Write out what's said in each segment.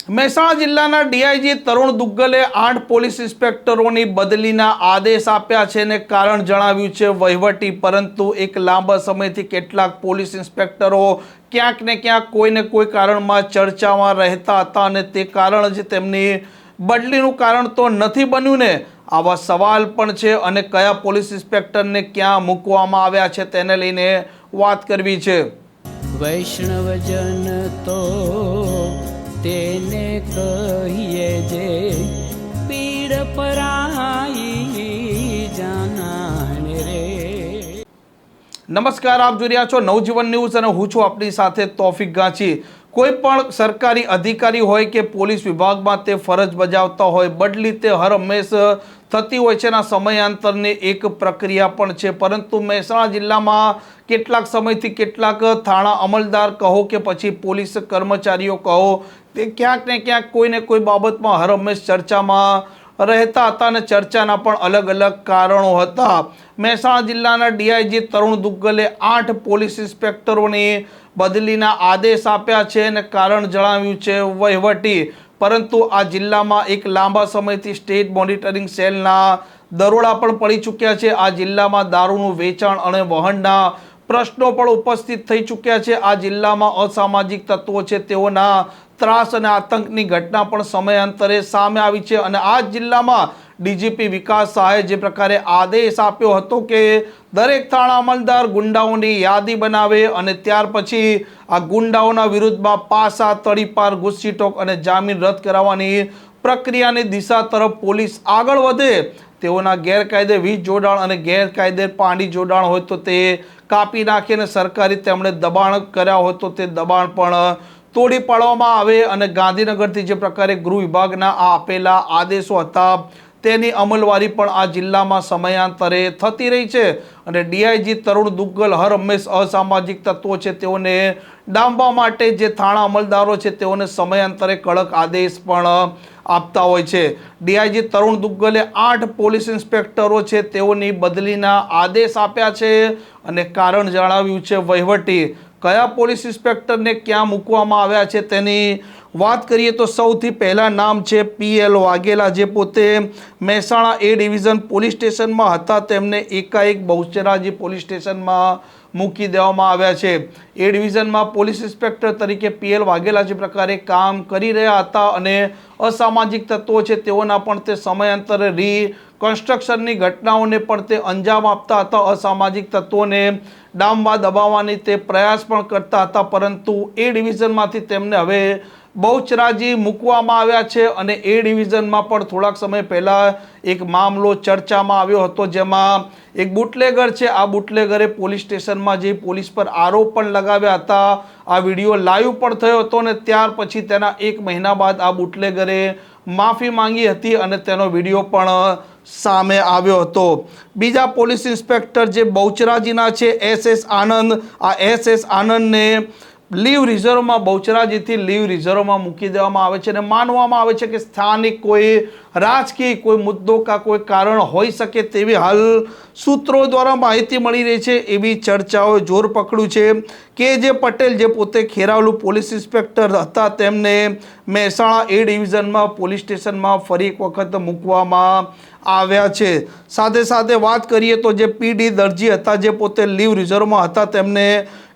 મહેસાણા જિલ્લાના ડીઆઈજી તરુણ દુગ્ગલે 8 પોલીસ ઇન્સ્પેક્ટરોની બદલીના આદેશ આપ્યા છે અને કારણ જણાવ્યું છે વહીવટી, પરંતુ એક લાંબા સમયથી કેટલાક પોલીસ ઇન્સ્પેક્ટરો ક્યાંક ને ક્યાંક કોઈને કોઈ કારણમાં ચર્ચામાં રહેતા હતા અને તે કારણ જ તેમની બદલીનું કારણ તો નથી બન્યું ને, આવા સવાલ પણ છે અને કયા પોલીસ ઇન્સ્પેક્ટરને ક્યાં મૂકવામાં આવ્યા છે તેને લઈને વાત કરવી છે। વૈષ્ણવજન તો તેને કહીએ જે પીડ પરાઈ જાનાને રે। નમસ્કાર, આપ જોઈ રહ્યા છો નવજીવન ન્યૂઝ અને હું છું આપની સાથે તોફિક ગાંચી। કોઈ પણ સરકારી અધિકારી હોય કે પોલીસ વિભાગમાં તે ફરજ બજાવતા હોય, બદલી તે હર હંમેશ થતી હોય છે। સમયાંતરની એક પ્રક્રિયા પણ છે, પરંતુ મહેસાણા જિલ્લામાં કેટલાક સમયથી કેટલાક થાણા અમલદાર કહો કે પછી પોલીસ કર્મચારીઓ કહો, તે ક્યાંક ને ક્યાંક કોઈને કોઈ બાબતમાં હર હંમેશ ચર્ચામાં રહેતા હતા અને ચર્ચાના પણ અલગ અલગ કારણો હતા। મહેસાણા જિલ્લાના ડીઆઈજી તરુણ દુગ્ગલે 8 પોલીસ ઇન્સ્પેક્ટરોની બદલીના આદેશ આપ્યા છે અને કારણ જણાવ્યું છે વહીવટી, પરંતુ આ જિલ્લામાં એક લાંબા સમયથી સ્ટેટ મોનિટરિંગ સેલના દરોડા પણ પડી ચૂક્યા છે। આ જિલ્લામાં દારૂનું વેચાણ અને વહનના પ્રશ્નો પણ ઉપસ્થિત થઈ ચૂક્યા છે। આ જિલ્લામાં અસામાજિક તત્વો છે તેઓના ત્રાસ અને આતંકની ઘટના પણ સમયાંતરે સામે આવી છે અને આ જિલ્લામાં ડીજીપી વિકાસ શાહે જે પ્રકારે આદેશ આપ્યો હતો કે દરેક થાણા અમલદાર ગુંડાઓની યાદી બનાવે અને ત્યાર પછી આ ગુંડાઓના વિરુદ્ધમાં પાસા, તડીપાર, ગુસ્સીટોક અને જામીન રદ કરાવવાની પ્રક્રિયાની દિશા તરફ પોલીસ આગળ વધે। તેઓના ગેરકાયદે વીજ જોડાણ અને ગેરકાયદે પાણી જોડાણ હોય તો તે કાપી નાખે અને સરકારી તેમણે દબાણ કર્યા હોય તો તે દબાણ પણ તોડી પાડવામાં આવે અને ગાંધીનગરથી જે પ્રકારે ગૃહ વિભાગના આ આપેલા આદેશો હતા તેની અમલવારી પણ આ જિલ્લામાં સમયાંતરે થતી રહી છે અને ડીઆઈજી તરુણ દુગ્ગલ હર હંમેશ અસામાજિક તત્વો છે તેઓને ડામવા માટે જે થાણા અમલદારો છે તેઓને સમયાંતરે કડક આદેશ પણ આપતા હોય છે। ડીઆઈજી તરુણ દુગ્ગલે 8 પોલીસ ઇન્સ્પેક્ટરો છે તેઓની બદલીના આદેશ આપ્યા છે અને કારણ જણાવ્યું છે વહીવટી। કયા પોલીસ ઇન્સ્પેક્ટરને ક્યાં મૂકવામાં આવ્યા છે તેની વાત કરીએ તો સૌથી પહેલા નામ છે પીએલ વાઘેલા, જે પોતે મહેસાણા એ ડિવિઝન પોલીસ સ્ટેશનમાં હતા। તેમને એકાએક બહુચરાજી પોલીસ સ્ટેશનમાં મૂકી દેવામાં આવ્યા છે। એ ડિવિઝનમાં પોલીસ ઇન્સ્પેક્ટર તરીકે પીએલ વાઘેલા જે પ્રકારે કામ કરી રહ્યા હતા અને અસામાજિક તત્વો છે તેઓના પણ તે સમયાંતરે કન્સ્ટ્રક્શનની ઘટનાઓને પણ તે અંજામ આપતા હતા, અસામાજિક તત્વોને ડામવા દબાવવાની તે પ્રયાસ પણ કરતા હતા, પરંતુ એ ડિવિઝનમાંથી તેમને હવે બહુચરાજી મૂકવામાં આવ્યા છે અને એ ડિવિઝનમાં પણ થોડાક સમય પહેલા એક મામલો ચર્ચામાં આવ્યો હતો, જેમાં એક બુટલેગર છે, આ બુટલેગરે પોલીસ સ્ટેશનમાં જે પોલીસ પર આરોપ પણ લગાવ્યા હતા। આ વિડીયો લાઈવ પણ થયો હતો અને ત્યાર પછી તેના 1 મહિના બાદ આ બુટલેગરે માફી માંગી હતી અને તેનો વિડીયો પણ સામે આવ્યો હતો। બીજા પોલીસ ઇન્સ્પેક્ટર જે બહુચરાજીના છે SS આનંદ, આ SS આનંદને લીવ રિઝર્વમાં બહુચરાજીથી લીવ રિઝર્વમાં મૂકી દેવામાં આવે છે અને માનવામાં આવે છે કે સ્થાનિક કોઈ રાજકીય કોઈ મુદ્દો કા કોઈ કારણ હોઈ શકે તેવી હાલ સૂત્રો દ્વારા માહિતી મળી રહી છે। એવી ચર્ચાઓએ જોર પકડ્યું છે કે જે પટેલ જે પોતે ખેરાલુ પોલીસ ઇન્સ્પેક્ટર હતા તેમને મહેસાણા એ ડિવિઝનમાં પોલીસ સ્ટેશનમાં ફરી એક વખત મૂકવામાં આવ્યા છે। સાથે સાથે વાત કરીએ તો જે પીડી દરજી હતા જે પોતે લીવ રિઝર્વમાં હતા તેમને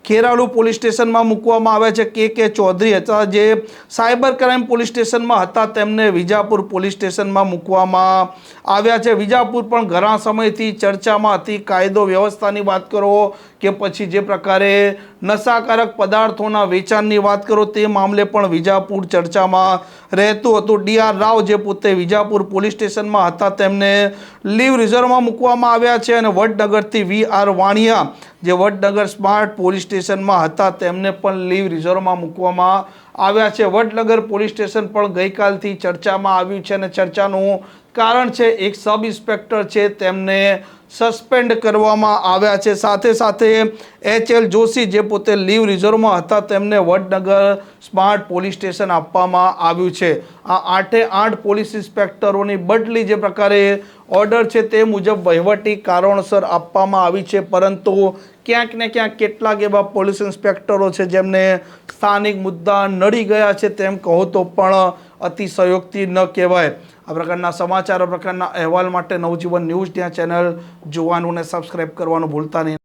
ખેરાલુ પોલીસ સ્ટેશનમાં મૂકવામાં આવ્યા છે। કે ચૌધરી હતા જે સાયબર ક્રાઇમ પોલીસ સ્ટેશનમાં હતા તેમને વિજાપુર પોલીસ સ્ટેશનમાં મૂકવામાં આવ્યા છે। વિજાપુર પણ ઘણા સમયથી ચર્ચામાં હતી, કાયદો વ્યવસ્થાની વાત કરો કે પછી જે પ્રકારે નશાકારક પદાર્થોના વેચાણની વાત કરો તે મામલે પણ વિજાપુર ચર્ચામાં રહેતું હતું। DR રાવ જે પોતે વિજાપુર પોલીસ સ્ટેશનમાં હતા તેમને લીવ રિઝર્વમાં મૂકવામાં આવ્યા છે અને વડનગરથી VR વાણિયા જે વડનગર સ્માર્ટ પોલીસ સ્ટેશનમાં હતા તેમને પણ લીવ રિઝર્વમાં મૂકવામાં આવ્યા છે। વડનગર પોલીસ સ્ટેશન પણ ગઈકાલથી ચર્ચામાં આવ્યું છે અને ચર્ચાનું કારણ છે એક સબ ઇન્સ્પેક્ટર છે તેમને સસ્પેન્ડ કરવામાં આવ્યા છે। સાથે સાથે HL જોશી જે પોતે લીવ રિઝર્વમાં હતા તેમને વડનગર સ્માર્ટ પોલીસ સ્ટેશન આપવામાં આવ્યું છે। આ 8 પોલીસ ઇન્સ્પેક્ટરોની બદલી જે પ્રકારે ઓર્ડર છે તે મુજબ વહીવટી કારણોસર આપવામાં આવી છે, પરંતુ ક્યાંક ને ક્યાંક કેટલાક એવા પોલીસ ઇન્સ્પેક્ટરો છે જેમને સ્થાનિક મુદ્દા નડી ગયા છે તેમ કહો તો પણ અતિશયોક્તિ ન કહેવાય। આ પ્રકારના સમાચાર, આ પ્રકારના અહેવાલ માટે નવજીવન ન્યૂઝ ત્યાં ચેનલ જોવાનું અને સબસ્ક્રાઇબ કરવાનું ભૂલતા નહીં।